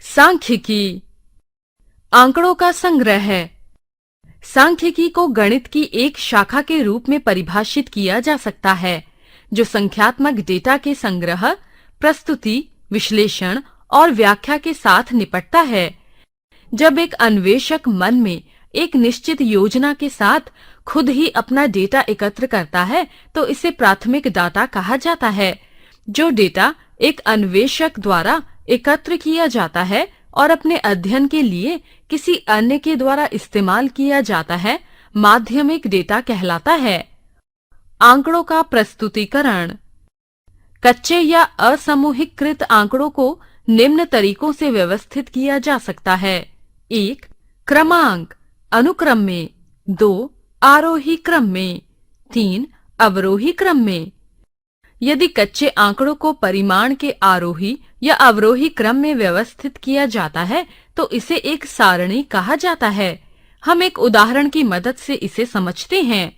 सांख्यिकी आंकड़ों का संग्रह है। सांख्यिकी को गणित की एक शाखा के रूप में परिभाषित किया जा सकता है, जो संख्यात्मक डेटा के संग्रह, प्रस्तुति, विश्लेषण और व्याख्या के साथ निपटता है। जब एक अन्वेषक मन में एक निश्चित योजना के साथ खुद ही अपना डेटा एकत्र करता है, तो इसे प्राथमिक डाटा कहा जाता है। जो डेटा एक अन्वेषक द्वारा एकत्र किया जाता है और अपने अध्ययन के लिए किसी अन्य के द्वारा इस्तेमाल किया जाता है, माध्यमिक डेटा कहलाता है। आंकड़ों का प्रस्तुतिकरण। कच्चे या असमूहीकृत आंकड़ों को निम्न तरीकों से व्यवस्थित किया जा सकता है। 1. क्रमांक अनुक्रम में। 2. आरोही क्रम में। 3. अवरोही क्रम में। यदि कच्चे आंकड़ों को परिमाण के आरोही या अवरोही क्रम में व्यवस्थित किया जाता है, तो इसे एक सारणी कहा जाता है। हम एक उदाहरण की मदद से इसे समझते हैं।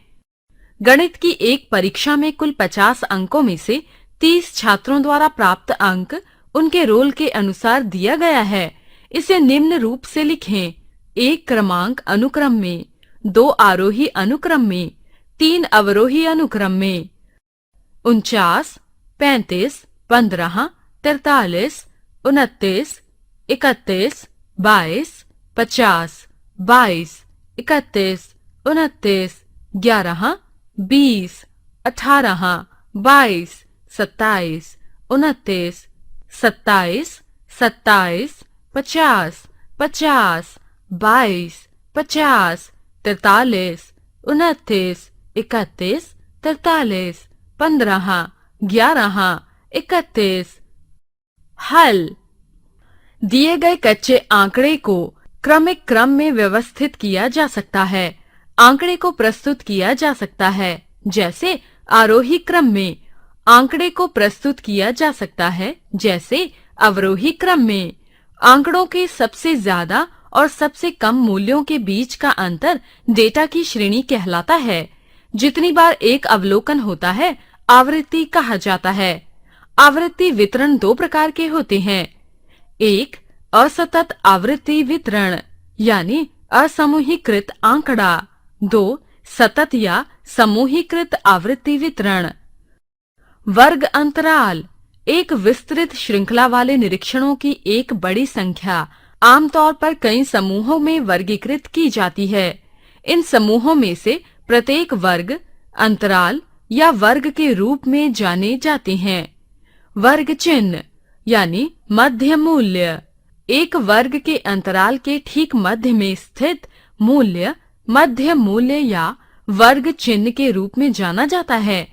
गणित की एक परीक्षा में कुल 50 अंकों में से 30 छात्रों द्वारा प्राप्त अंक उनके रोल के अनुसार दिया गया है। इसे निम्न रूप से लिखें: 1 क्रमांक अनुक्रम में, 2 आरोही अनुक्रम में, 3 अवरोही अनुक्रम में। 49, 35, 15, 43, 29, 31, 22, 50, 22, 31, 29, 11, 20, 18, 22, 27, 29, 27, 27, 50, 50, 22, 50, 43, 29, 31, 43, 15, 11, 31। हल। दिए गए कच्चे आंकड़े को क्रमिक क्रम में व्यवस्थित किया जा सकता है। आंकड़े को प्रस्तुत किया जा सकता है, जैसे आरोही क्रम में। आंकड़े को प्रस्तुत किया जा सकता है, जैसे अवरोही क्रम में। आंकड़ों के सबसे ज्यादा और सबसे कम मूल्यों के बीच का अंतर डेटा की श्रेणी कहलाता है। जितनी बार एक अवलोकन होता है, आवृत्ति कहा जाता है। आवृत्ति वितरण 2 प्रकार के होते हैं। 1. असतत आवृत्ति वितरण, यानी असमूहीकृत आंकड़ा। 2. सतत या समूहीकृत आवृत्ति वितरण। वर्ग अंतराल एक विस्तृत श्रृंखला वाले निरीक्षणों की एक बड़ी संख्या आमतौर पर कई समूहों में वर्गीकृत की जाती है। इन समूहों में से प्रत्येक वर्ग, अंतराल या वर्ग के रूप में जाने जाते हैं। वर्ग चिन्ह यानी मध्य मूल्य। एक वर्ग के अंतराल के ठीक मध्य में स्थित मूल्य मध्य मूल्य या वर्ग चिन्ह के रूप में जाना जाता है।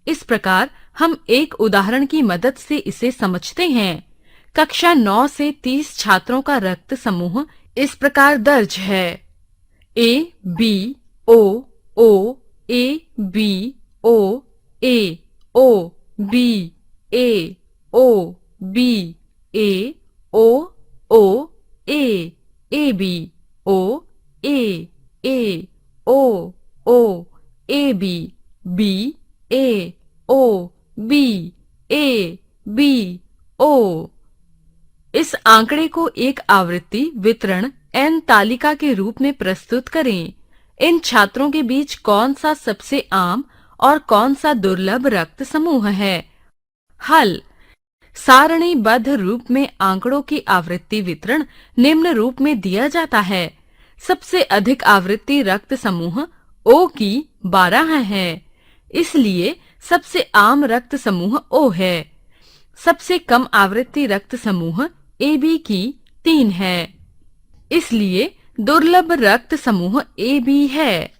इस प्रकार हम एक उदाहरण की मदद से इसे समझते हैं। कक्षा 9 से 30 छात्रों का रक्त समूह इस प्रकार दर्ज है: A B O O A B O A O B A O B A O O A A B O A A O O A B B A O B A B O। इस आंकड़े को एक आवृत्ति वितरण n तालिका के रूप में प्रस्तुत करें। इन छात्रों के बीच कौन सा सबसे आम और कौन सा दुर्लभ रक्त समूह है? हल। सारणीबद्ध रूप में आंकड़ों की आवृत्ति वितरण निम्न रूप में दिया जाता है। सबसे अधिक आवृत्ति रक्त समूह O की 12 है, इसलिए सबसे आम रक्त समूह O है। सबसे कम आवृत्ति रक्त समूह AB की 3 है, इसलिए दुर्लभ रक्त समूह AB है।